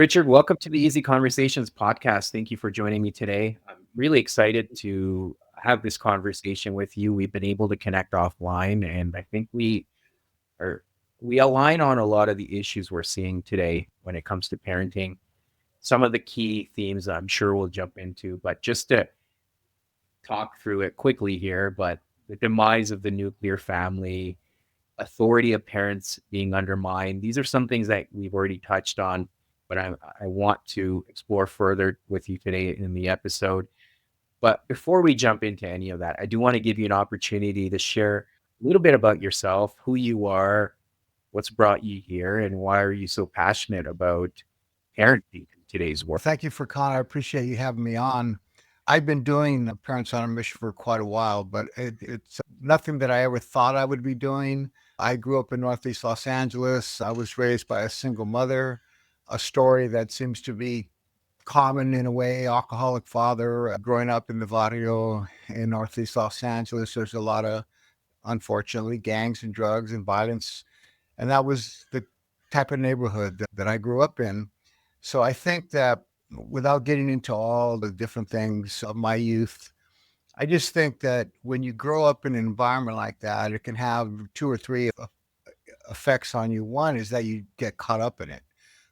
Richard, welcome to the Easy Conversations podcast. Thank you for joining me today. I'm really excited to have this conversation with you. We've been able to connect offline, and I think are we align on a lot of the issues we're seeing today when it comes to parenting. Some of the key themes I'm sure we'll jump into, but just to talk through it quickly here, but the demise of the nuclear family, authority of parents being undermined. These are some things that we've already touched on, but I want to explore further with you today in the episode. But before we jump into any of that, I do want to give you an opportunity to share a little bit about yourself, who you are, what's brought you here, and why are you so passionate about parenting in today's world? Thank you for calling. I appreciate you having me on. I've been doing Parents on a Mission for quite a while, but it's nothing that I ever thought I would be doing. I grew up in Northeast Los Angeles. I was raised by a single mother, a story that seems to be common in a way, alcoholic father. Growing up in the barrio in Northeast Los Angeles, there's a lot of, unfortunately, gangs and drugs and violence. And that was the type of neighborhood that I grew up in. So I think that without getting into all the different things of my youth, I just think that when you grow up in an environment like that, it can have two or three effects on you. One is that you get caught up in it,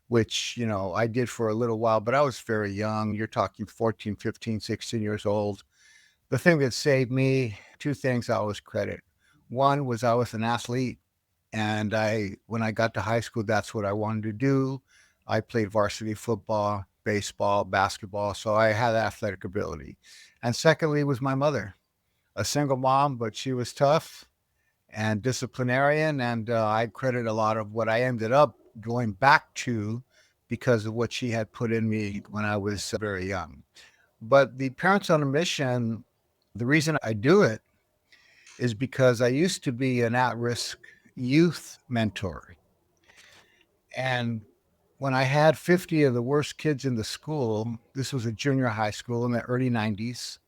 which, I did for a little while, but I was very young. You're talking 14, 15, 16 years old. The thing that saved me, two things I always credit. One was I was an athlete. And when I got to high school, that's what I wanted to do. I played varsity football, baseball, basketball. So I had athletic ability. And secondly was my mother, a single mom, but she was tough and disciplinarian. And I credit a lot of what I ended up going back to because of what she had put in me when I was very young. But the Parents on a Mission, the reason I do it is because I used to be an at-risk youth mentor. And when I had 50 of the worst kids in the school, this was a junior high school in the early 90s,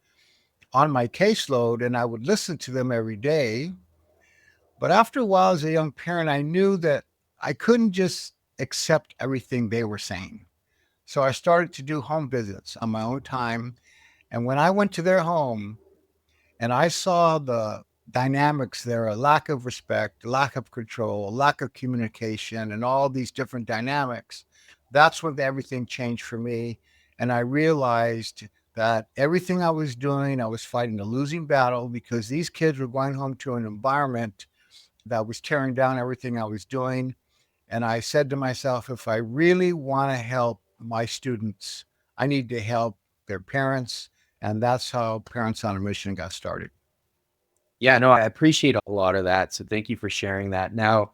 on my caseload, and I would listen to them every day. But after a while, as a young parent, I knew that I couldn't just accept everything they were saying. So I started to do home visits on my own time. And when I went to their home, and I saw the dynamics there, a lack of respect, lack of control, lack of communication, and all these different dynamics. That's when everything changed for me. And I realized that everything I was doing, I was fighting a losing battle because these kids were going home to an environment that was tearing down everything I was doing. And I said to myself, if I really want to help my students, I need to help their parents. And that's how Parents on a Mission got started. Yeah, no, I appreciate a lot of that. So thank you for sharing that. Now,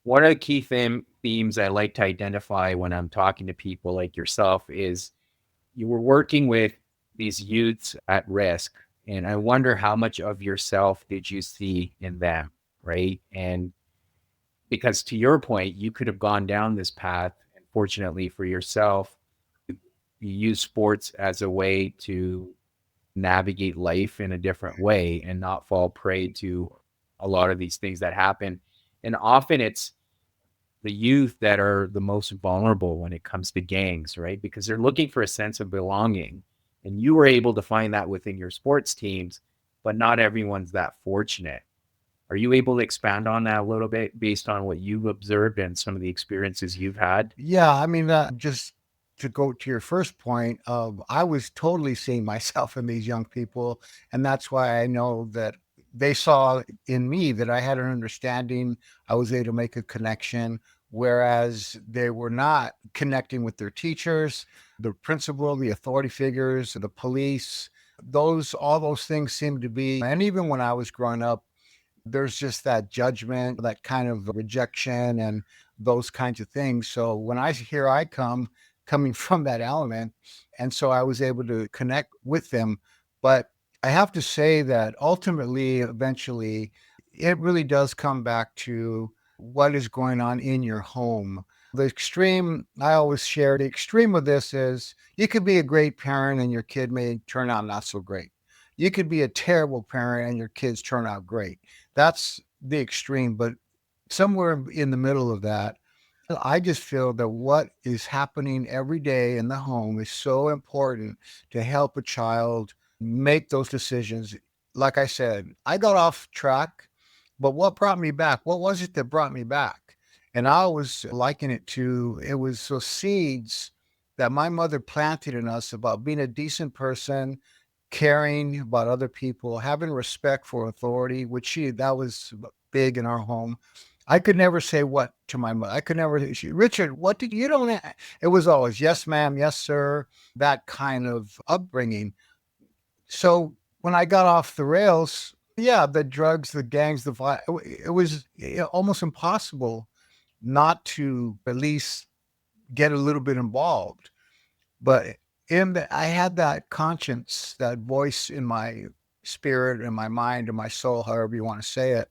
one of the key themes I like to identify when I'm talking to people like yourself is you were working with these youths at risk. And I wonder how much of yourself did you see in them, right? And because to your point, you could have gone down this path. And fortunately for yourself, you use sports as a way to navigate life in a different way and not fall prey to a lot of these things that happen. And often it's the youth that are the most vulnerable when it comes to gangs, right? Because they're looking for a sense of belonging. And you were able to find that within your sports teams, but not everyone's that fortunate. Are you able to expand on that a little bit based on what you've observed and some of the experiences you've had? Yeah, I mean, just to go to your first point of, I was totally seeing myself in these young people, and that's why I know that they saw in me that I had an understanding. I was able to make a connection, whereas they were not connecting with their teachers, the principal, the authority figures, the police. Those all those things seem to be, and even when I was growing up, there's just that judgment, that kind of rejection and those kinds of things. So when I come coming from that element, and so I was able to connect with them. But I have to say that ultimately, eventually, it really does come back to what is going on in your home. The extreme, I always share the extreme of this is you could be a great parent and your kid may turn out not so great. You could be a terrible parent and your kids turn out great. That's the extreme, but somewhere in the middle of that, I just feel that what is happening every day in the home is so important to help a child make those decisions. Like I said, I got off track, but what brought me back? What was it that brought me back? And I always liken it to it was those seeds that my mother planted in us about being a decent person, caring about other people, having respect for authority, which that was big in our home. I could never say what to my mother. I could never, Richard, what did you don't? It was always yes, ma'am, yes, sir, that kind of upbringing. So when I got off the rails, yeah, the drugs, the gangs, it was almost impossible not to at least get a little bit involved. But I had that conscience, that voice in my spirit and my mind and my soul, however you want to say it,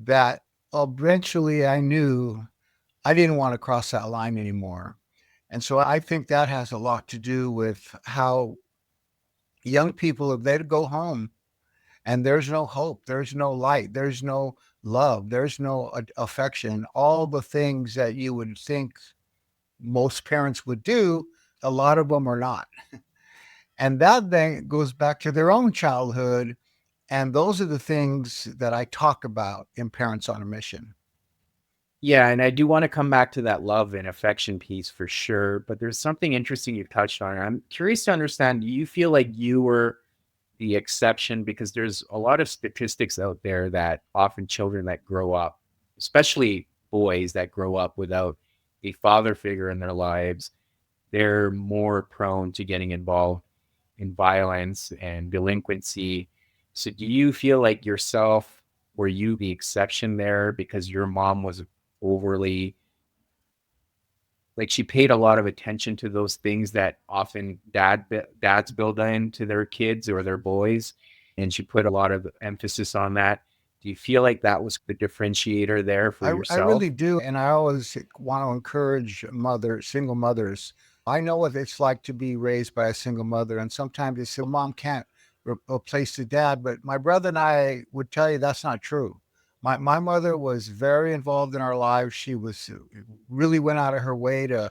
that eventually I knew I didn't want to cross that line anymore. And so I think that has a lot to do with how young people, if they go home and there's no hope, there's no light, there's no love, there's no affection, all the things that you would think most parents would do, a lot of them are not. And that then goes back to their own childhood. And those are the things that I talk about in Parents on a Mission. Yeah, and I do want to come back to that love and affection piece for sure. But there's something interesting you've touched on. I'm curious to understand, do you feel like you were the exception? Because there's a lot of statistics out there that often children that grow up, especially boys that grow up without a father figure in their lives, they're more prone to getting involved in violence and delinquency. So do you feel like yourself, were you the exception there because your mom was overly, like, she paid a lot of attention to those things that often dads build into their kids or their boys, and she put a lot of emphasis on that? Do you feel like that was the differentiator there for I yourself? really do. And I always want to encourage single mothers. I know what it's like to be raised by a single mother. And sometimes they say, Mom can't replace the dad. But my brother and I would tell you that's not true. My mother was very involved in our lives. She was really went out of her way to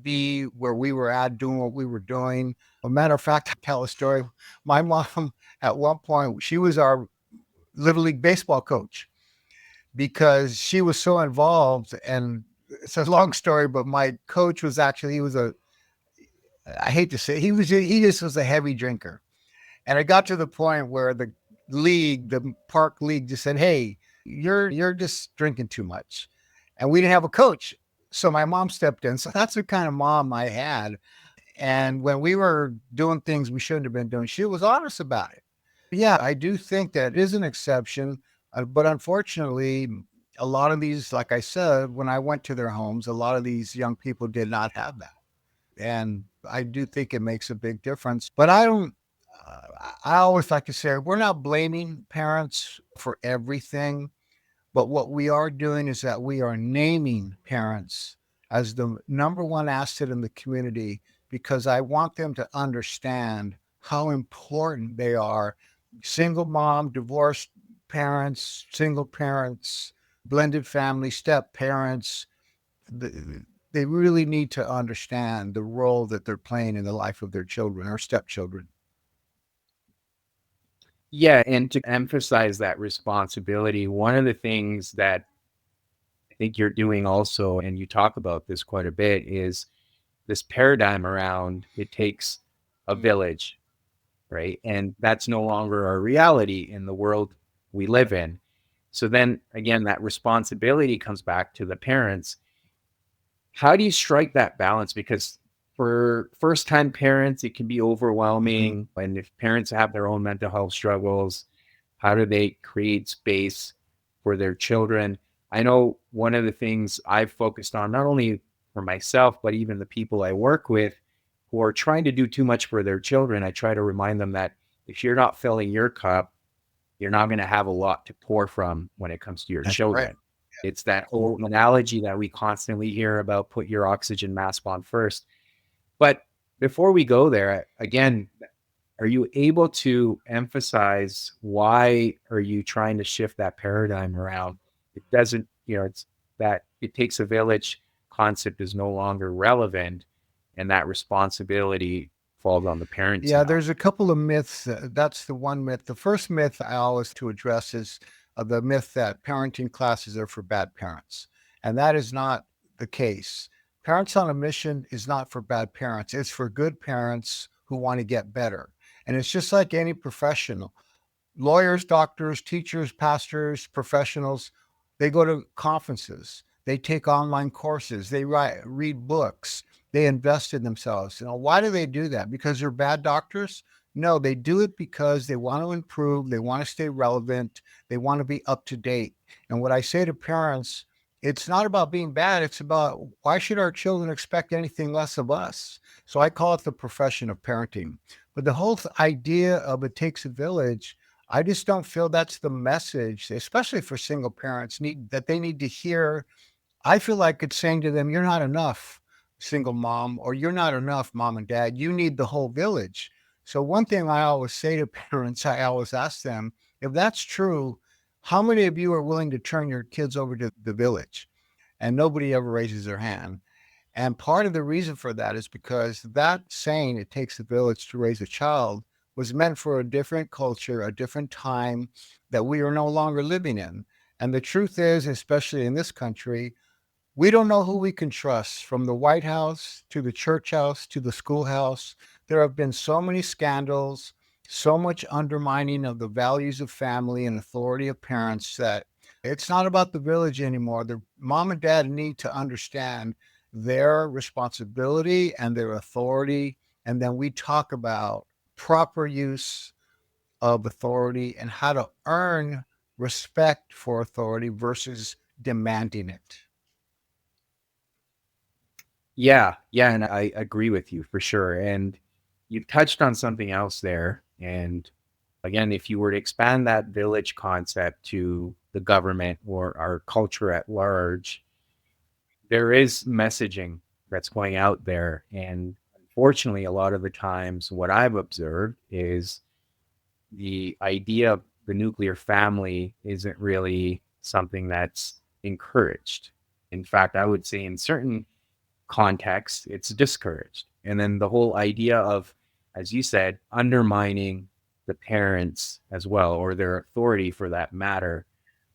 be where we were at, doing what we were doing. A matter of fact, I tell a story. My mom, at one point, she was our Little League baseball coach because she was so involved. And it's a long story, but my coach was actually, I hate to say, he just was a heavy drinker. And it got to the point where the park league just said, "Hey, you're just drinking too much." And we didn't have a coach. So my mom stepped in. So that's the kind of mom I had. And when we were doing things we shouldn't have been doing, she was honest about it. Yeah, I do think that is an exception. But unfortunately, a lot of these, like I said, when I went to their homes, a lot of these young people did not have that. And I do think it makes a big difference. But I always like to say, we're not blaming parents for everything. But what we are doing is that we are naming parents as the number one asset in the community because I want them to understand how important they are. Single mom, divorced parents, single parents, blended family, step parents, they really need to understand the role that they're playing in the life of their children or stepchildren. Yeah, and to emphasize that responsibility, one of the things that I think you're doing also, and you talk about this quite a bit, is this paradigm around it takes a village, right? And that's no longer our reality in the world we live in. So then again, that responsibility comes back to the parents. How do you strike that balance? Because for first time parents, it can be Mhm. overwhelming. And if parents have their own mental health struggles, how do they create space for their children? I know one of the things I've focused on, not only for myself, but even the people I work with who are trying to do too much for their children, I try to remind them that if you're not filling your cup, you're not going to have a lot to pour from when it comes to your That's right. children. It's that whole analogy that we constantly hear about put your oxygen mask on first. But before we go there, again, are you able to emphasize why are you trying to shift that paradigm around? It doesn't, it's that it takes a village. concept is no longer relevant and that responsibility falls on the parents Yeah, now. there's a couple of myths. That's the one myth. The first myth I always to address is the myth that parenting classes are for bad parents. And that is not the case. Parents on a Mission is not for bad parents. It's for good parents who want to get better. And it's just like any professional. Lawyers, doctors, teachers, pastors, professionals, they go to conferences, they take online courses, they read books, they invest in themselves. Why do they do that? Because they're bad doctors? No, they do it because they want to improve, they want to stay relevant, they want to be up to date. And what I say to parents, it's not about being bad, it's about why should our children expect anything less of us? So I call it the profession of parenting. But the whole idea of it takes a village, I just don't feel that's the message, especially for single parents, that they need to hear. I feel like it's saying to them, "You're not enough, single mom," or "You're not enough, mom and dad. You need the whole village." So one thing I always say to parents, I always ask them, if that's true, how many of you are willing to turn your kids over to the village? And nobody ever raises their hand. And part of the reason for that is because that saying, "it takes a village to raise a child," was meant for a different culture, a different time that we are no longer living in. And the truth is, especially in this country, we don't know who we can trust, from the White House to the church house to the schoolhouse. There have been so many scandals, so much undermining of the values of family and authority of parents, that it's not about the village anymore. The mom and dad need to understand their responsibility and their authority. And then we talk about proper use of authority and how to earn respect for authority versus demanding it. Yeah, yeah, and I agree with you for sure. And you've touched on something else there. And again, if you were to expand that village concept to the government or our culture at large, there is messaging that's going out there. And unfortunately, a lot of the times, what I've observed is the idea of the nuclear family isn't really something that's encouraged. In fact, I would say in certain contexts, it's discouraged. And then the whole idea of, as you said, undermining the parents as well, or their authority for that matter.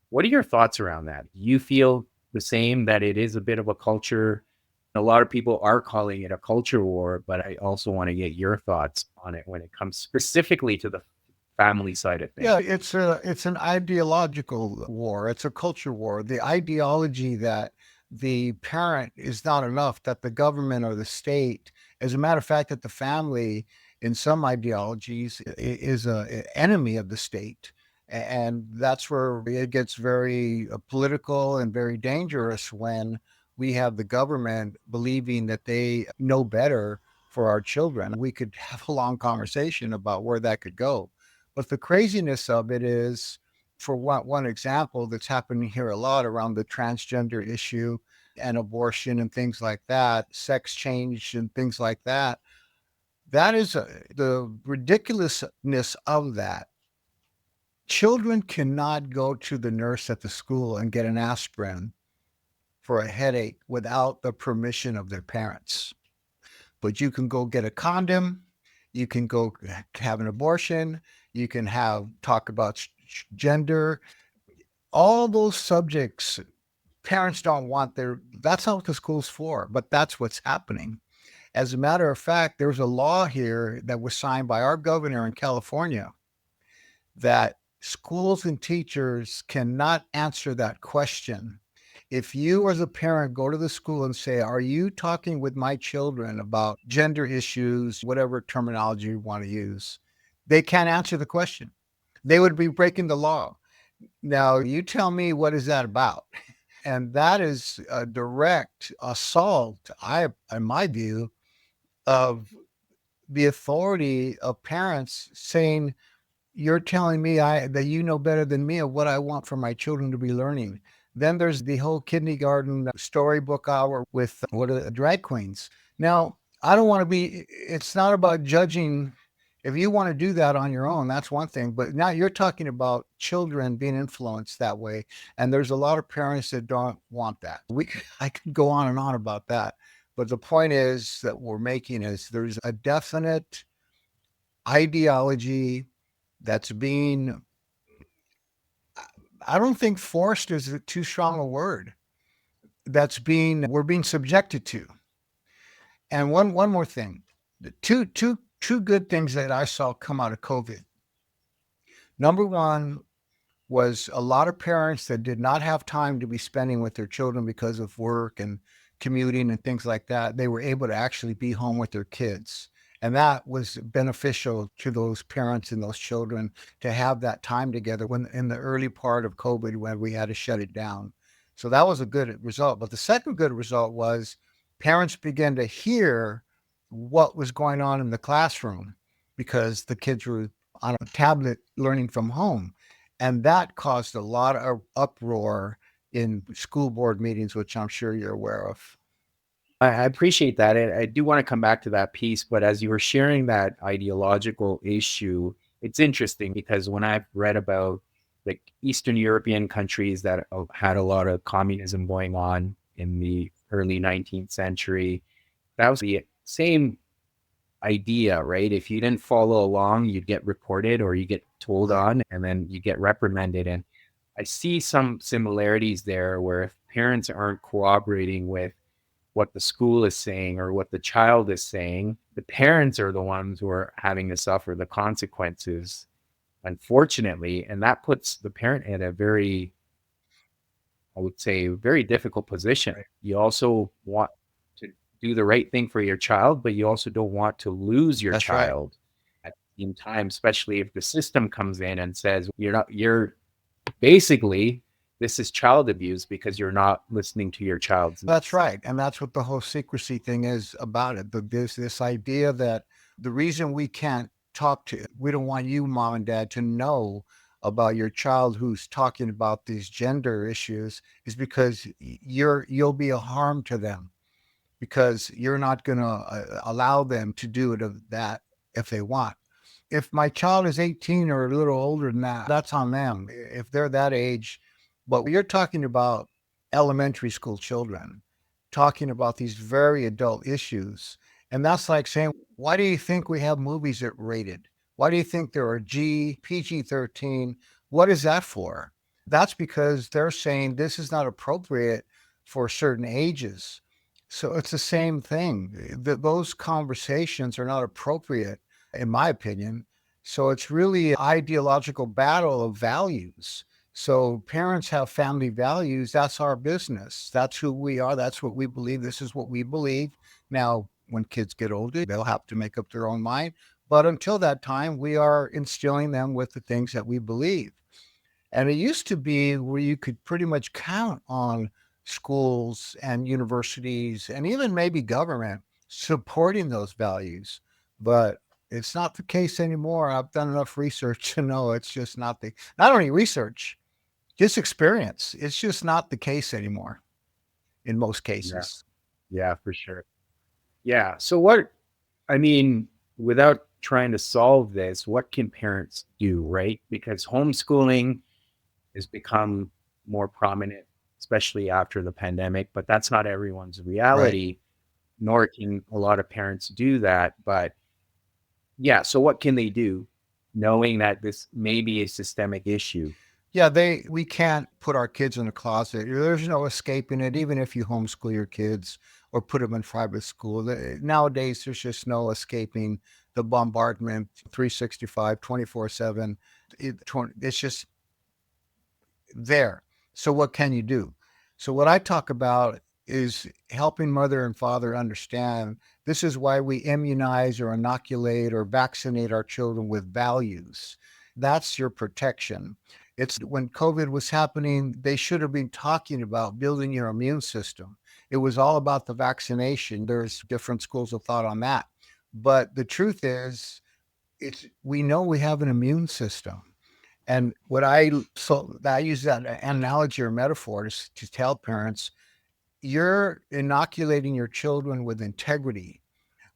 What are your thoughts around that? Do you feel the same, that it is a bit of a culture? A lot of people are calling it a culture war, but I also want to get your thoughts on it when it comes specifically to the family side of things. Yeah, it's an ideological war. It's a culture war. The ideology that the parent is not enough, that the government or the state, as a matter of fact, that the family in some ideologies is a enemy of the state. And that's where it gets very political and very dangerous, when we have the government believing that they know better for our children. We could have a long conversation about where that could go. But the craziness of it is, for one example that's happening here a lot around the transgender issue and abortion and things like that, sex change and things like that, that is the ridiculousness of that. Children cannot go to the nurse at the school and get an aspirin for a headache without the permission of their parents. But you can go get a condom, you can go have an abortion, you can have talk about gender, all those subjects. Parents don't want their, that's not what the school's for, but that's what's happening. As a matter of fact, there's a law here that was signed by our governor in California that schools and teachers cannot answer that question. If you, as a parent, go to the school and say, "Are you talking with my children about gender issues," whatever terminology you want to use, they can't answer the question. They would be breaking the law. Now, you tell me, what is that about? And that is a direct assault, in my view, of the authority of parents, saying, "You're telling me that you know better than me of what I want for my children to be learning." Then there's the whole kindergarten storybook hour with what are the drag queens. Now, I don't want to be, it's not about judging If you want to do that on your own, that's one thing. But now you're talking about children being influenced that way. And there's a lot of parents that don't want that. I could go on and on about that. But the point is that we're making is there's a definite ideology that's being, I don't think forced is too strong a word, we're being subjected to. And one more thing, the two good things that I saw come out of COVID. Number one was a lot of parents that did not have time to be spending with their children because of work and commuting and things like that. They were able to actually be home with their kids. And that was beneficial to those parents and those children to have that time together when in the early part of COVID when we had to shut it down. So that was a good result. But the second good result was parents began to hear what was going on in the classroom because the kids were on a tablet learning from home. And that caused a lot of uproar in school board meetings, which I'm sure you're aware of. I appreciate that. And I do want to come back to that piece, but as you were sharing that ideological issue, it's interesting because when I've read about like Eastern European countries that had a lot of communism going on in the early 19th century, that was the same idea, right? If you didn't follow along, you'd get reported or you get told Right. on and then you get reprimanded. And I see some similarities there where if parents aren't cooperating with what the school is saying or what the child is saying, the parents are the ones who are having to suffer the consequences, unfortunately. And that puts the parent in a very, I would say, very difficult position. Right. You also want to do the right thing for your child, but you also don't want to lose your That's right. child at the same time, especially if the system comes in and says, you're basically, this is child abuse because you're not listening to your child's That's needs. right. And that's what the whole secrecy thing is about it. There's this idea that the reason we can't we don't want you, mom and dad, to know about your child who's talking about these gender issues is because you'll be a harm to them because you're not going to allow them to do that if they want. If my child is 18 or a little older than that, that's on them. If they're that age, but you're talking about elementary school children talking about these very adult issues. And that's like saying, why do you think we have movies that rated? Why do you think there are PG-13? What is that for? That's because they're saying this is not appropriate for certain ages. So it's the same thing. Those conversations are not appropriate, in my opinion. So it's really an ideological battle of values. So parents have family values. That's our business. That's who we are. That's what we believe. This is what we believe. Now, when kids get older, they'll have to make up their own mind. But until that time, we are instilling them with the things that we believe. And it used to be where you could pretty much count on schools and universities and even maybe government supporting those values. But it's not the case anymore. I've done enough research to know it's just not only research, just experience. It's just not the case anymore in most Yeah. cases. Yeah, for sure. Yeah. So I mean, without trying to solve this, what can parents do, right? Because homeschooling has become more prominent, especially after the pandemic, but that's not everyone's Right. reality, nor can a lot of parents do that. But yeah, so what can they do knowing that this may be a systemic issue? Yeah, we can't put our kids in a closet. There's no escaping it, even if you homeschool your kids or put them in private school. Nowadays, there's just no escaping the bombardment 365, 24/7. It's just there. So what can you do? So what I talk about is helping mother and father understand this is why we immunize or inoculate or vaccinate our children with values. That's your protection. It's when COVID was happening, they should have been talking about building your immune system. It was all about the vaccination. There's different schools of thought on that. But the truth is, it's we know we have an immune system. And I use that analogy or metaphor to tell parents, you're inoculating your children with integrity,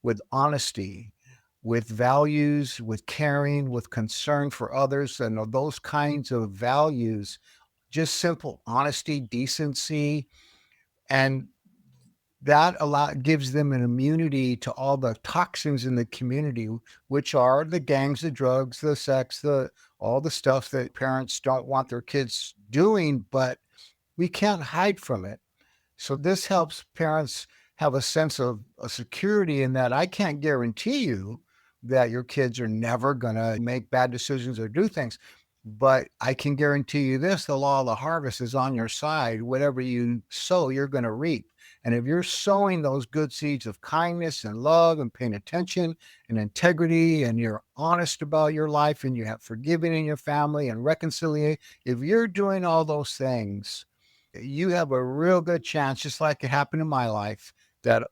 with honesty, with values, with caring, with concern for others, and those kinds of values, just simple honesty, decency, and gives them an immunity to all the toxins in the community, which are the gangs, the drugs, the sex, the all the stuff that parents don't want their kids doing, but we can't hide from it. So this helps parents have a sense of a security in that I can't guarantee you that your kids are never going to make bad decisions or do things. But I can guarantee you this, the law of the harvest is on your side. Whatever you sow, you're going to reap. And if you're sowing those good seeds of kindness and love and paying attention and integrity, and you're honest about your life and you have forgiving in your family and reconciliation, if you're doing all those things, you have a real good chance, just like it happened in my life, that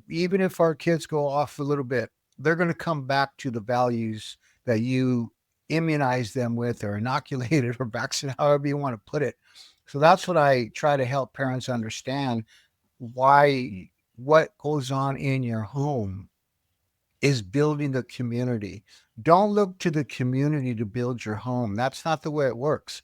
even if our kids go off a little bit, they're going to come back to the values that you immunize them with or inoculated or vaccinated, however you want to put it. So that's what I try to help parents understand, why what goes on in your home is building the community. Don't look to the community to build your home. That's not the way it works.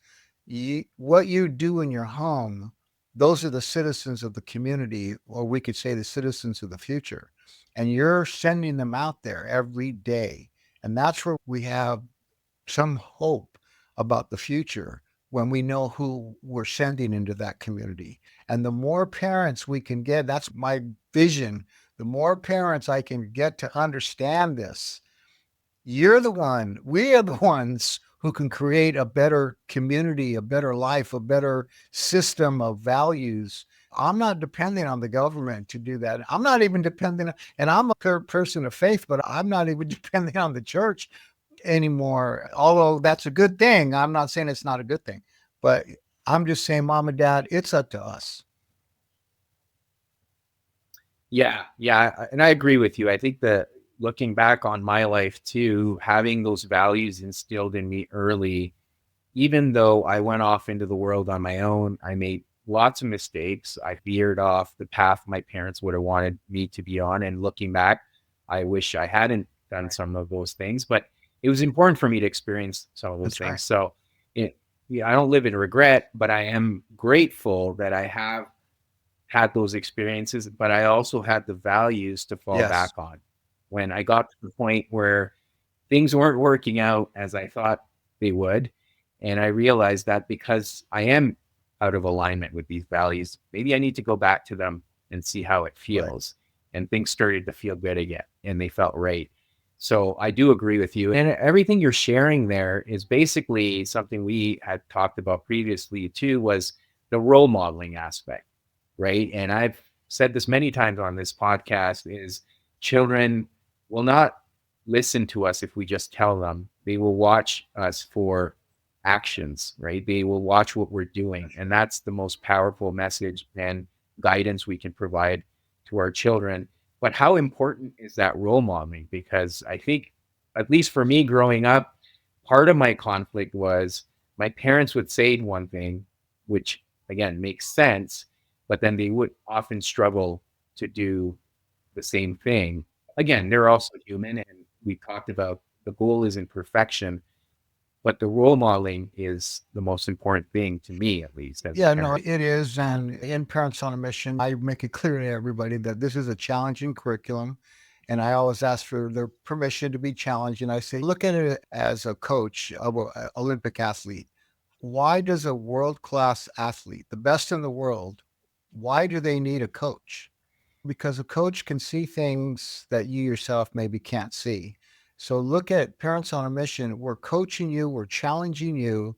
What you do in your home, those are the citizens of the community, or we could say the citizens of the future. And you're sending them out there every day. And that's where we have some hope about the future, when we know who we're sending into that community. And the more parents we can get, that's my vision. The more parents I can get to understand this, we are the ones who can create a better community, a better life, a better system of values. I'm not depending on the government to do that. I'm not even depending on, and I'm a person of faith, but I'm not even depending on the church anymore. Although that's a good thing. I'm not saying it's not a good thing, but I'm just saying, mom and dad, it's up to us. Yeah, yeah, and I agree with you. I think that looking back on my life too, having those values instilled in me early, even though I went off into the world on my own, I made lots of mistakes. I veered off the path my parents would have wanted me to be on. And looking back, I wish I hadn't done some of those things, but it was important for me to experience some of those That's right. things. So yeah, I don't live in regret, but I am grateful that I have had those experiences, but I also had the values to fall Yes. back on. When I got to the point where things weren't working out as I thought they would, and I realized that because I am out of alignment with these values, maybe I need to go back to them and see how it Right. feels. And things started to feel good again, and they felt right. So I do agree with you. And everything you're sharing there is basically something we had talked about previously too, was the role modeling aspect, right? And I've said this many times on this podcast, is children will not listen to us if we just tell them. They will watch us for actions, right? They will watch what we're doing. And that's the most powerful message and guidance we can provide to our children. But how important is that role modeling? Because I think, at least for me growing up, part of my conflict was my parents would say one thing, which again makes sense, but then they would often struggle to do the same thing. Again, they're also human, and we talked about the goal isn't perfection, but the role modeling is the most important thing to me, at least as a Yeah, no, parent. it is. And in Parents on a Mission, I make it clear to everybody that this is a challenging curriculum. And I always ask for their permission to be challenged. And I say, look at it as a coach of an Olympic athlete. Why does a world class athlete, the best in the world, why do they need a coach? Because a coach can see things that you yourself maybe can't see. So look at Parents on a Mission. We're coaching you, we're challenging you,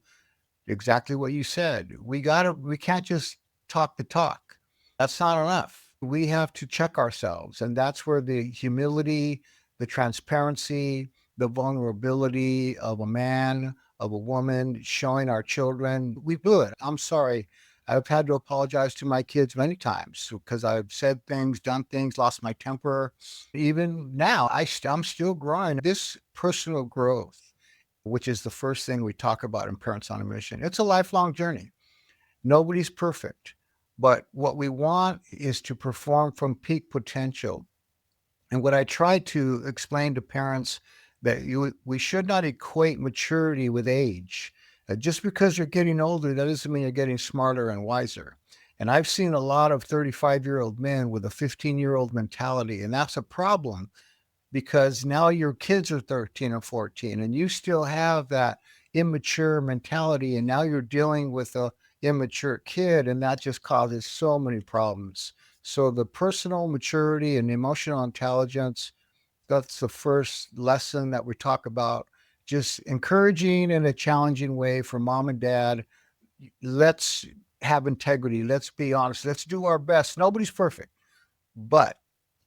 exactly what you said. We can't just talk the talk. That's not enough. We have to check ourselves. And that's where the humility, the transparency, the vulnerability of a man, of a woman, showing our children, we blew it. I'm sorry. I've had to apologize to my kids many times because I've said things, done things, lost my temper. Even now, I'm still growing. This personal growth, which is the first thing we talk about in Parents on a Mission. It's a lifelong journey. Nobody's perfect. But what we want is to perform from peak potential. And what I try to explain to parents that we should not equate maturity with age. Just because you're getting older, that doesn't mean you're getting smarter and wiser. And I've seen a lot of 35-year-old men with a 15-year-old mentality, and that's a problem because now your kids are 13 or 14 and you still have that immature mentality, and now you're dealing with a immature kid, and that just causes so many problems. So the personal maturity and emotional intelligence, that's the first lesson that we talk about. Just encouraging in a challenging way for mom and dad. Let's have integrity. Let's be honest. Let's do our best. Nobody's perfect. But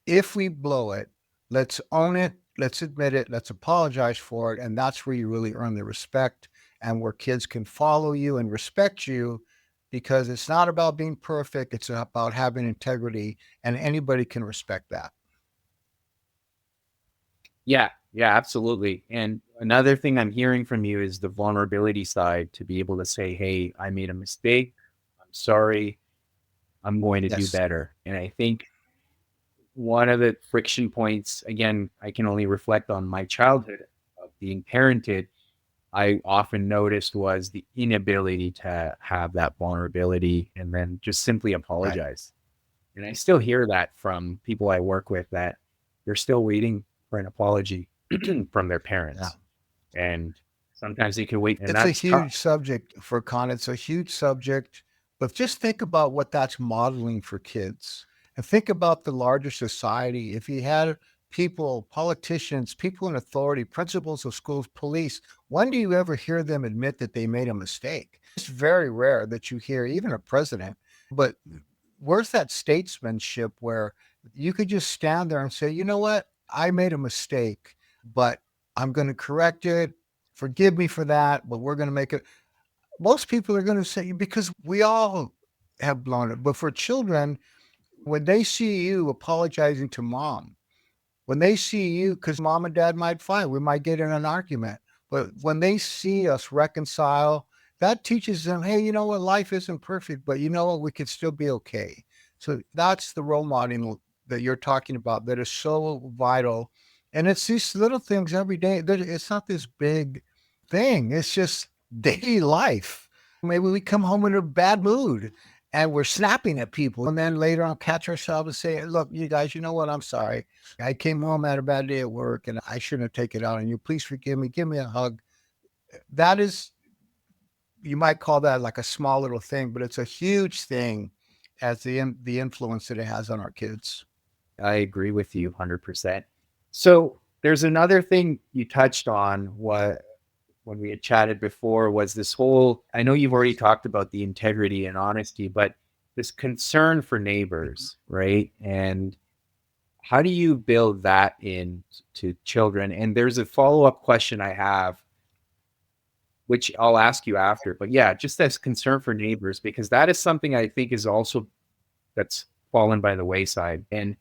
if we blow it, let's own it. Let's admit it. Let's apologize for it. And that's where you really earn the respect, and where kids can follow you and respect you, because it's not about being perfect. It's about having integrity, and anybody can respect that. Yeah, yeah, absolutely. And another thing I'm hearing from you is the vulnerability side, to be able to say, hey, I made a mistake. I'm sorry. I'm going to do Yes. better. And I think one of the friction points, again, I can only reflect on my childhood of being parented, I often noticed was the inability to have that vulnerability and then just simply Right. apologize. And I still hear that from people I work with, that they're still waiting for an apology from their Yeah. parents. And sometimes they can wait, and It's a that's tough. huge subject for Con. It's a huge subject, but just think about what that's modeling for kids. And think about the larger society. If you had people, politicians, people in authority, principals of schools, police, when do you ever hear them admit that they made a mistake? It's very rare that you hear even a president. But where's that statesmanship where you could just stand there and say, you know what? I made a mistake, but I'm going to correct it. Forgive me for that, but we're going to make it. Most people are going to say, because we all have blown it. But for children, when they see you apologizing to mom, when they see you, because mom and dad might fight, we might get in an argument, but when they see us reconcile, that teaches them, hey, you know what, life isn't perfect, but you know what, we can still be okay. So that's the role modeling that you're talking about that is so vital. And it's these little things every day. It's not this big thing, it's just daily life. Maybe we come home in a bad mood and we're snapping at people. And then later on, catch ourselves and say, look, you guys, you know what? I'm sorry. I came home, had a bad day at work, and I shouldn't have taken it out on you. Please forgive me. Give me a hug. That is, you might call that like a small little thing, but it's a huge thing as the influence that it has on our kids. I agree with you 100%. So there's another thing you touched on, what when we had chatted before, was this whole, I know you've already talked about the integrity and honesty, but this concern for Mhm. neighbors, right? And how do you build that in to children? And there's a follow-up question I have, which I'll ask you after. But yeah, just as concern for neighbors, because that is something I think is also that's fallen by the wayside. And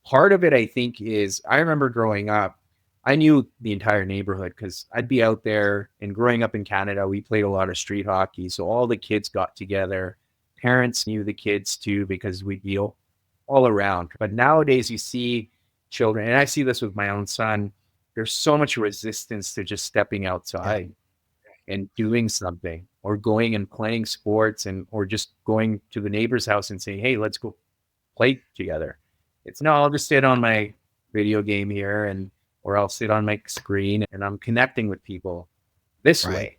part of it, I think, is I remember growing up, I knew the entire neighborhood because I'd be out there. And growing up in Canada, we played a lot of street hockey. So all the kids got together. Parents knew the kids too because we'd be all around. But nowadays, you see children, and I see this with my own son, there's so much resistance to just stepping Yeah. outside and doing something, or going and playing sports, and or just going to the neighbor's house and saying, hey, let's go play together. It's no, I'll just sit on my video game here, and or I'll sit on my screen and I'm connecting with people this Right. way.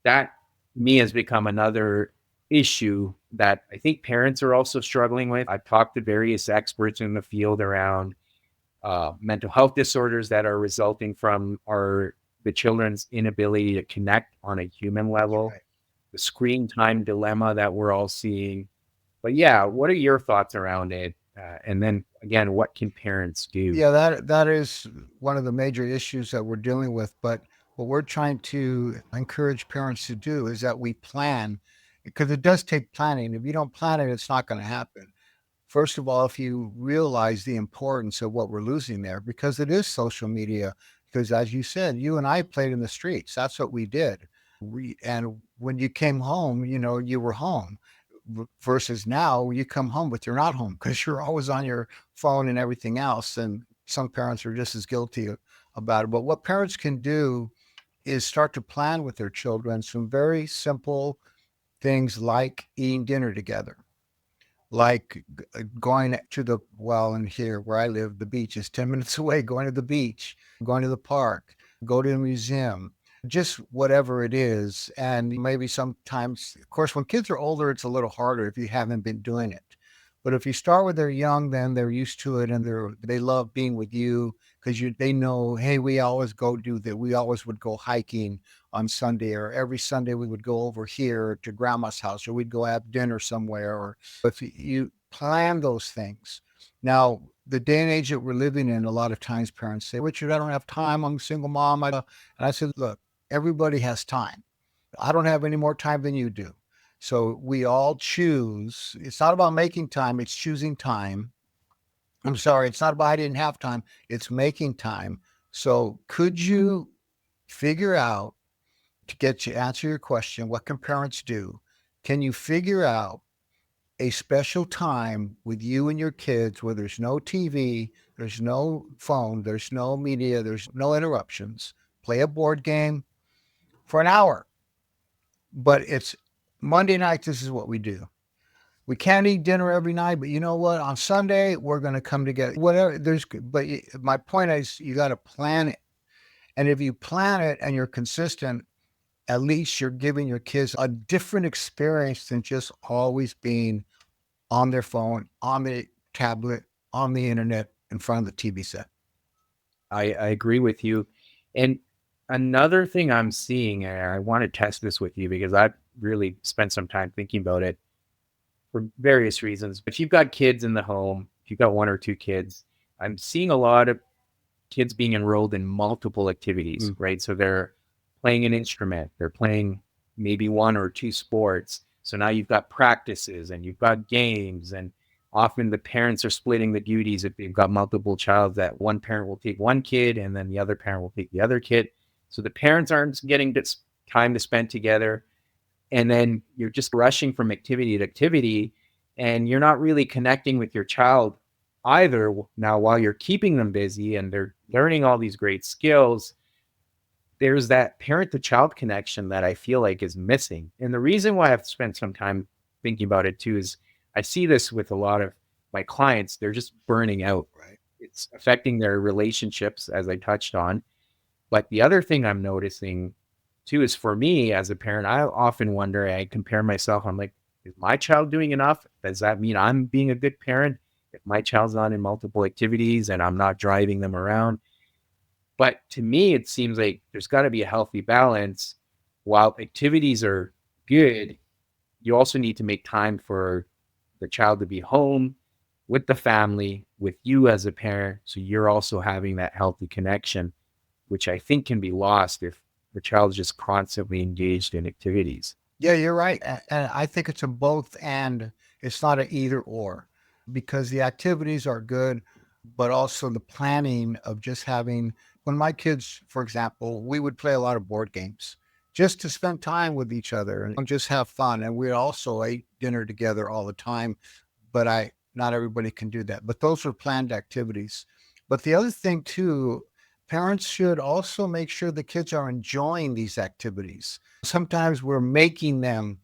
That, me, has become another issue that I think parents are also struggling with. I've talked to various experts in the field around mental health disorders that are resulting from our the children's inability to connect on a human level, Right. the screen time dilemma that we're all seeing. But yeah, what are your thoughts around it? And then again, what can parents do? Yeah, that is one of the major issues that we're dealing with. But what we're trying to encourage parents to do is that we plan, because it does take planning. If you don't plan it, it's not going to happen. First of all, if you realize the importance of what we're losing there, because it is social media, because as you said, you and I played in the streets. That's what we did. And when you came home, you were home. Versus now, you come home, but you're not home because you're always on your phone and everything else. And Some parents are just as guilty about it. But what parents can do is start to plan with their children some very simple things like eating dinner together, like going to the, well, and here where I live, the beach is 10 minutes away, going to the beach, going to the park, go to the museum, just whatever it is. And maybe sometimes, of course, when kids are older, it's a little harder if you haven't been doing it. But if you start when they're young, then they're used to it and they love being with you because they know, hey, we always go do that. We always would go hiking on Sunday, or every Sunday we would go over here to grandma's house, or we'd go have dinner somewhere. Or if you plan those things. Now, the day and age that we're living in, a lot of times parents say, Richard, I don't have time. I'm a single mom. And I said, look, everybody has time. I don't have any more time than you do. So we all choose. It's not about making time, it's choosing time. I'm sorry, it's not about I didn't have time, it's making time. So could you figure out, to answer your question, what can parents do? Can you figure out a special time with you and your kids where there's no TV, there's no phone, there's no media, there's no interruptions? Play a board game for an hour. But it's Monday night, this is what we do. We can't eat dinner every night, but you know what? On Sunday, we're going to come together. Whatever but my point is, you got to plan it. And if you plan it and you're consistent, at least you're giving your kids a different experience than just always being on their phone, on the tablet, on the internet, in front of the TV set. I agree with you. And another thing I'm seeing, and I want to test this with you because I've really spent some time thinking about it for various reasons. If you've got kids in the home, if you've got one or two kids, I'm seeing a lot of kids being enrolled in multiple activities, right? So they're playing an instrument, they're playing maybe one or two sports. So now you've got practices and you've got games, and often the parents are splitting the duties. If you've got multiple child, that one parent will take one kid and then the other parent will take the other kid. So the parents aren't getting this time to spend together. And then you're just rushing from activity to activity, and you're not really connecting with your child either. Now, while you're keeping them busy and they're learning all these great skills, there's that parent to child connection that I feel like is missing. And the reason why I've spent some time thinking about it too is I see this with a lot of my clients. They're just burning out. Right. It's affecting their relationships, as I touched on. But the other thing I'm noticing too is, for me as a parent, I often wonder, I compare myself. I'm like, is my child doing enough? Does that mean I'm being a good parent if my child's not in multiple activities and I'm not driving them around? But to me, it seems like there's got to be a healthy balance. While activities are good, you also need to make time for the child to be home with the family, with you as a parent. So you're also having that healthy connection, which I think can be lost if the child is just constantly engaged in activities. Yeah, you're right. And I think it's a both and, it's not an either or, because the activities are good, but also the planning of just having, when my kids, for example, we would play a lot of board games just to spend time with each other and just have fun. And we also ate dinner together all the time, but not everybody can do that. But those are planned activities. But the other thing too, parents should also make sure the kids are enjoying these activities. Sometimes we're making them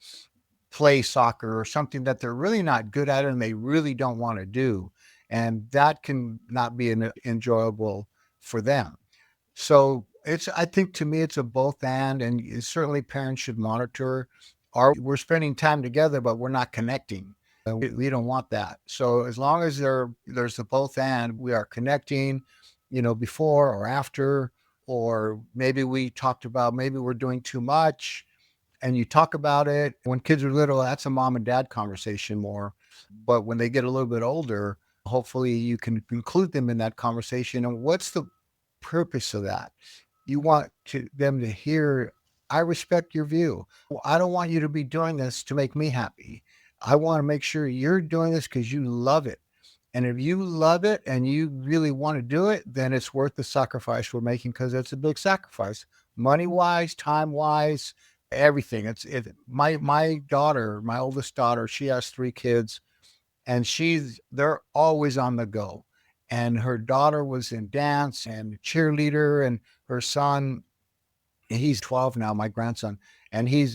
play soccer or something that they're really not good at and they really don't want to do. And that can not be enjoyable for them. So I think to me, it's a both and certainly parents should monitor. We're spending time together, but we're not connecting. We don't want that. So as long as there's a both and, we are connecting, before or after, or maybe we talked about, maybe we're doing too much and you talk about it. When kids are little, that's a mom and dad conversation more. But when they get a little bit older, hopefully you can include them in that conversation. And what's the purpose of that? You want them to hear, I respect your view. I don't want you to be doing this to make me happy. I want to make sure you're doing this because you love it. And if you love it and you really want to do it, then it's worth the sacrifice we're making, because it's a big sacrifice, money wise, time wise, everything. My daughter, my oldest daughter, she has 3 kids, and they're always on the go. and her daughter was in dance and cheerleader, and her son, he's 12 now, my grandson, and he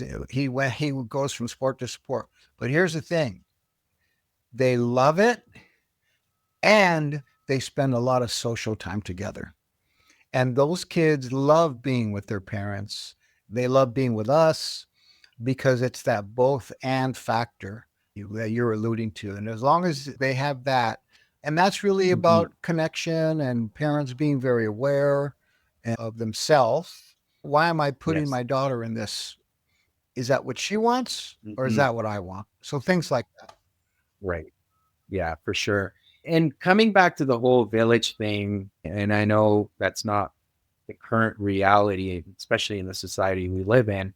goes from sport to sport. But here's the thing, they love it, and they spend a lot of social time together. And those kids love being with their parents. They love being with us because it's that both and factor that you're alluding to. And as long as they have that, and that's really Mhm. about connection and parents being very aware of themselves. Why am I putting Yes. my daughter in this? Is that what she wants, or is Mhm. that what I want? So things like that. Right. Yeah, for sure. And coming back to the whole village thing, and I know that's not the current reality, especially in the society we live in,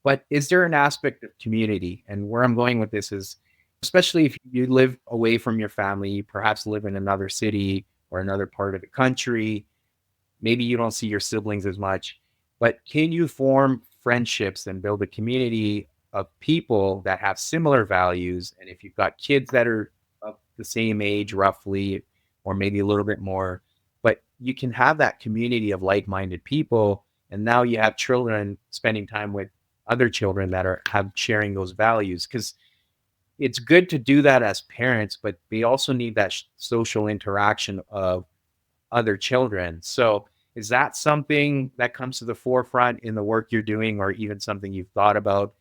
but is there an aspect of community? And where I'm going with this is, especially if you live away from your family, you perhaps live in another city or another part of the country, maybe you don't see your siblings as much, but can you form friendships and build a community of people that have similar values? And if you've got kids that are of the same age, roughly, or maybe a little bit more, but you can have that community of like minded people. And now you have children spending time with other children that are have sharing those values. Because it's good to do that as parents, but they also need that social interaction of other children. So is that something that comes to the forefront in the work you're doing, or even something you've thought about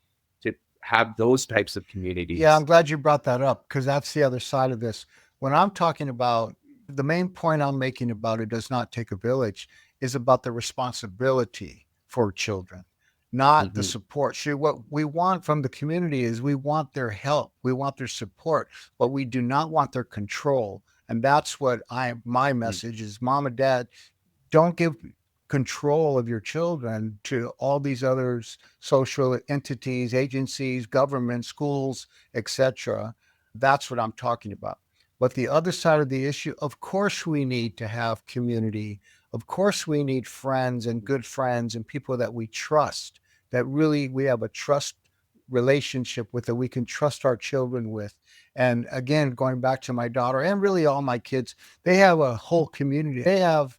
to have those types of Yeah, I'm communities? glad you brought that up because that's the other side of this. When I'm talking about the main point I'm making about it does not take a village is about the responsibility for children, not the Hmm. support. See, what we want from the community is we want their help, we want their support, but we do not want their control. And that's what my message is, mom and dad, don't give control of your children to all these other social entities, agencies, government, schools, etc. That's what I'm talking about. But the other side of the issue, of course, we need to have community. Of course, we need friends and good friends and people that we trust, that really we have a trust relationship with, that we can trust our children with. And again, going back to my daughter and really all my kids, they have a whole community. They have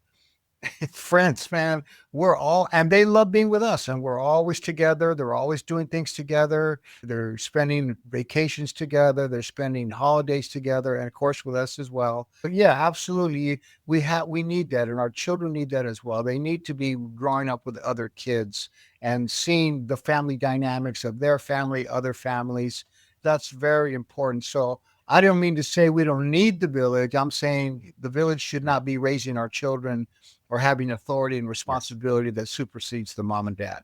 friends, man. We're all, and they love being with us, and we're always together. They're always doing things together. They're spending vacations together. They're spending holidays together, and of course with us as well. But yeah, absolutely, we need that, and our children need that as well. They need to be growing up with other kids and seeing the family dynamics of their family, other families. That's very important. So I don't mean to say we don't need the village. I'm saying the village should not be raising our children or having authority and Yes. responsibility that supersedes the mom and dad.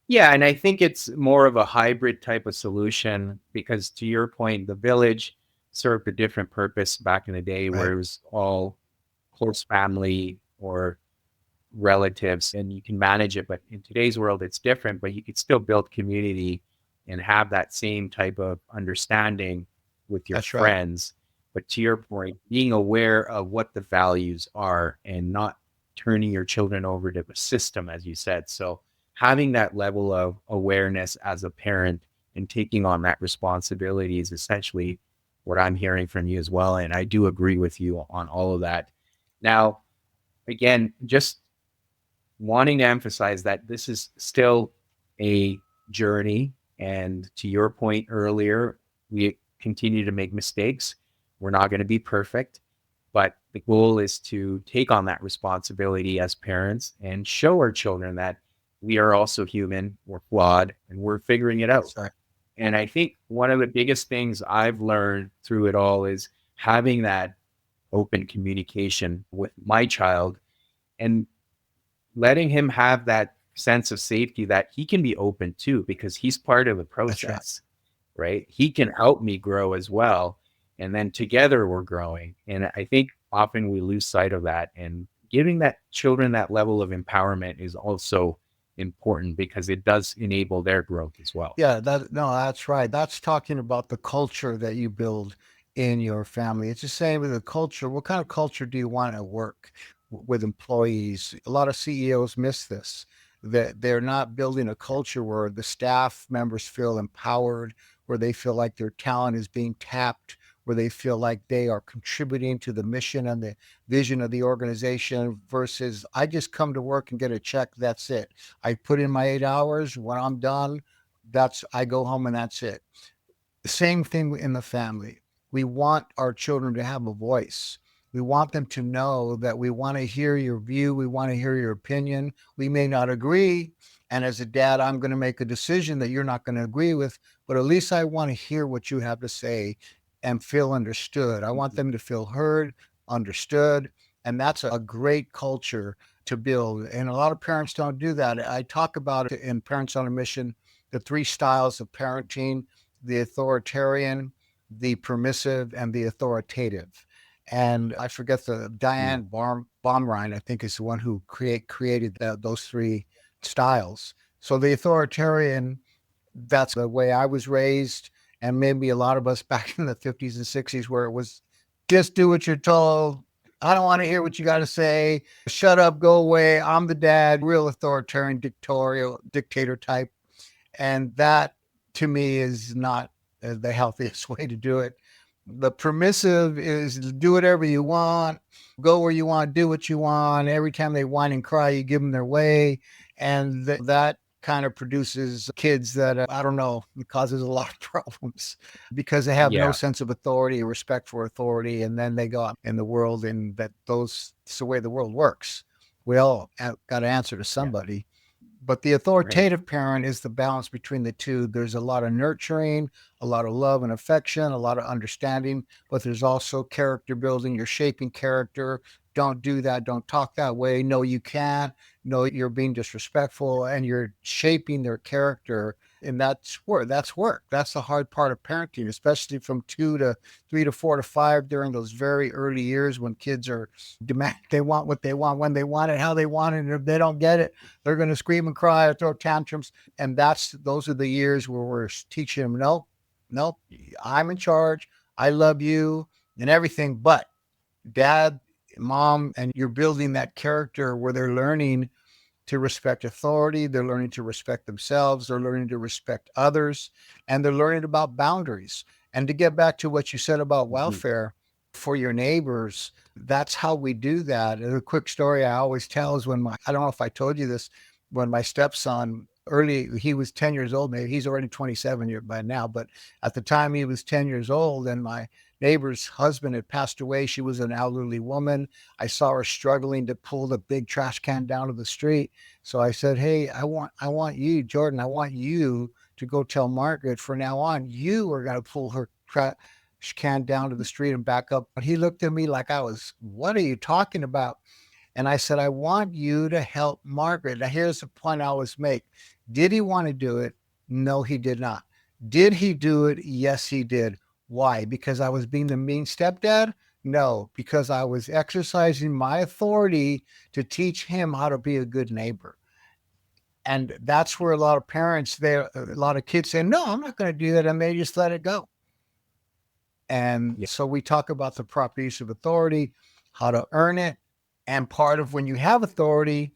Yeah, and I think it's more of a hybrid type of solution because, to your point, the village served a different purpose back in the day Right. where it was all close family or relatives and you can manage it. But in today's world, it's different, but you could still build community and have that same type of understanding with your That's right. friends. But to your point, being aware of what the values are and not turning your children over to the system, as you said. So having that level of awareness as a parent and taking on that responsibility is essentially what I'm hearing from you as well. And I do agree with you on all of that. Now, again, just wanting to emphasize that this is still a journey. And to your point earlier, we continue to make mistakes. We're not going to be perfect, but the goal is to take on that responsibility as parents and show our children that we are also human, we're flawed, and we're figuring it out. That's right. And I think one of the biggest things I've learned through it all is having that open communication with my child and letting him have that sense of safety that he can be open to because he's part of the That's right. process, right? He can help me grow as well. And then together we're growing. And I think often we lose sight of that. And giving that children that level of empowerment is also important because it does enable their growth as well. Yeah, that no, that's right. That's talking about the culture that you build in your family. It's the same with the culture. What kind of culture do you want at work with employees? A lot of CEOs miss this, that they're not building a culture where the staff members feel empowered, where they feel like their talent is being tapped, where they feel like they are contributing to the mission and the vision of the organization versus I just come to work and get a check. That's it. I put in my 8 hours. When I'm done, I go home and that's it. The same thing in the family. We want our children to have a voice. We want them to know that we want to hear your view. We want to hear your opinion. We may not agree. And as a dad, I'm going to make a decision that you're not going to agree with, but at least I want to hear what you have to say and feel understood. I want Mhm. them to feel heard, understood. And that's a great culture to build. And a lot of parents don't do that. I talk about it in Parents on a Mission, the 3 styles of parenting: the authoritarian, the permissive, and the authoritative. And I forget Yeah. Diane Baumrind, I think, is the one who created those 3 styles. So the authoritarian, that's the way I was raised, and maybe a lot of us back in the 50s and 60s, where it was just do what you're told. I don't want to hear what you got to say. Shut up, go away. I'm the dad, real authoritarian, dictator type. And that to me is not the healthiest way to do it. The permissive is do whatever you want, go where you want, do what you want. Every time they whine and cry, you give them their way. And that kind of produces kids that, I don't know, it causes a lot of problems because they have no Yeah. sense of authority or respect for authority. And then they go out in the world, and it's the way the world works. We all got to answer to Yeah. somebody. But the Right. authoritative parent is the balance between the two. There's a lot of nurturing, a lot of love and affection, a lot of understanding, but there's also character building. You're shaping character. Don't do that. Don't talk that way. No, you can't. No, you're being disrespectful, and you're shaping their character. And that's work. That's work. That's the hard part of parenting, especially from 2 to 3 to 4 to 5 during those very early years when kids are demand. They want what they want, when they want it, how they want it. And if they don't get it, they're going to scream and cry or throw tantrums. And those are the years where we're teaching them, nope, nope, I'm in charge. I love you and everything. But dad, mom, and you're building that character where they're learning to respect authority. They're learning to respect themselves. They're learning to respect others. And they're learning about boundaries. And to get back to what you said about Mhm. welfare for your neighbors, that's how we do that. And a quick story I always tell is I don't know if I told you this, when my stepson, he was 10 years old, maybe he's already 27 years by now, but at the time he was 10 years old, and my neighbor's husband had passed away. She was an elderly woman. I saw her struggling to pull the big trash can down to the street. So I said, "Hey, I want you, Jordan. I want you to go tell Margaret from now on, you are going to pull her trash can down to the street and back up." But he looked at me like what are you talking about? And I said, "I want you to help Margaret." Now, here's the point I always make. Did he want to do it? No, he did not. Did he do it? Yes, he did. Why? Because I was being the mean stepdad? No, because I was exercising my authority to teach him how to be a good neighbor. And that's where a lot of a lot of kids say, "No, I'm not going to do that." And they just let it go. And Yeah. so we talk about the proper use of authority, how to earn it. And part of when you have authority,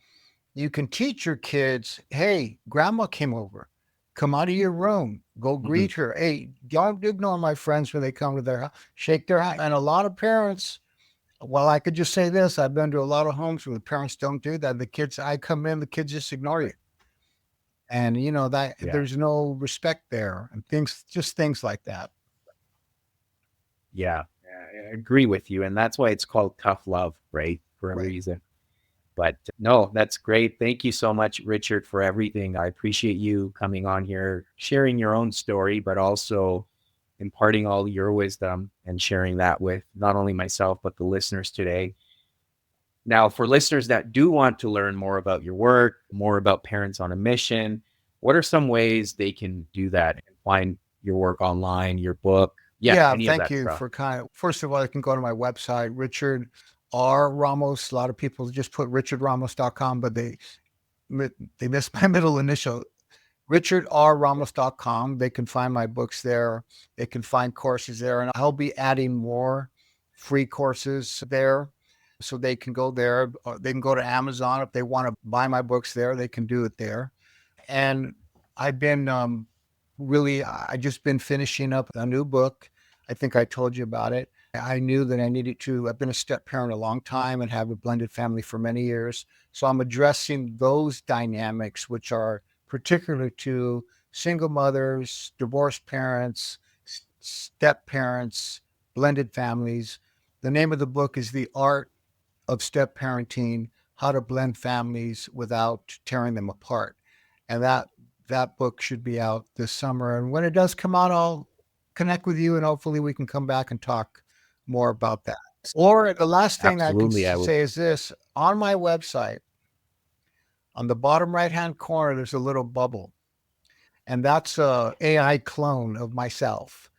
you can teach your kids, "Hey, grandma came over. Come out of your room. Go Mhm. greet her. Hey, don't ignore my friends when they come to their house. Shake their hand." And a lot of parents, well, I could just say this. I've been to a lot of homes where the parents don't do that. I come in, the kids just ignore you. And that Yeah. there's no respect there, and things like that. Yeah. I agree with you. And that's why it's called tough love, right? For a Right. reason. But no, that's great. Thank you so much, Richard, for everything. I appreciate you coming on here, sharing your own story, but also imparting all your wisdom and sharing that with not only myself, but the listeners today. Now, for listeners that do want to learn more about your work, more about Parents on a Mission, what are some ways they can do that and find your work online, your book? Yeah, Yeah, any of thank that you stuff. for first of all, you can go to my website, Richard R. Ramos. A lot of people just put richardramus.com, but they miss my middle initial, richardramus.com. They can find my books there. They can find courses there, and I'll be adding more free courses there. So they can go there. Or they can go to Amazon if they want to buy my books there. They can do it there. And I've been I just been finishing up a new book. I think I told you about it. I knew that I needed to, I've been a step parent a long time and have a blended family for many years. So I'm addressing those dynamics, which are particular to single mothers, divorced parents, step parents, blended families. The name of the book is The Art of Step Parenting: How to Blend Families Without Tearing Them Apart. And that book should be out this summer. And when it does come out, I'll connect with you and hopefully we can come back and talk more about that. Or the last thing I can Absolutely, I will. say is this: on my website, on the bottom right hand corner, there's a little bubble, and that's a AI clone of myself.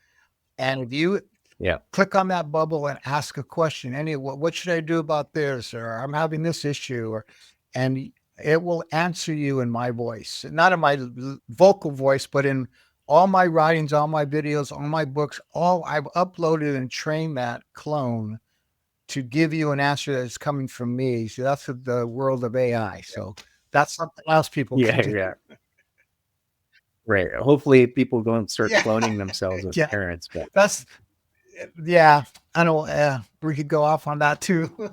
And if you Yeah. click on that bubble and ask a question, what should I do about this, or I'm having this issue, or and it will answer you in my voice, not in my vocal voice, but in all my writings, all my videos, all my books, all I've uploaded and trained that clone to give you an answer that is coming from me. So that's the world of AI. So that's something else people can Yeah, do. yeah. Right. Hopefully people don't start Yeah, cloning themselves as yeah, parents, but that's yeah. I know. We could go off on that too.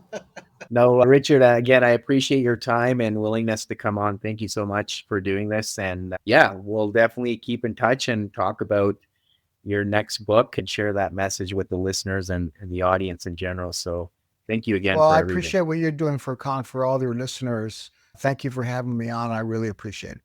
no, Richard, again, I appreciate your time and willingness to come on. Thank you so much for doing this. And yeah, we'll definitely keep in touch and talk about your next book and share that message with the listeners and the audience in general. So thank you again Well, for I everything. appreciate what you're doing for all your listeners. Thank you for having me on. I really appreciate it.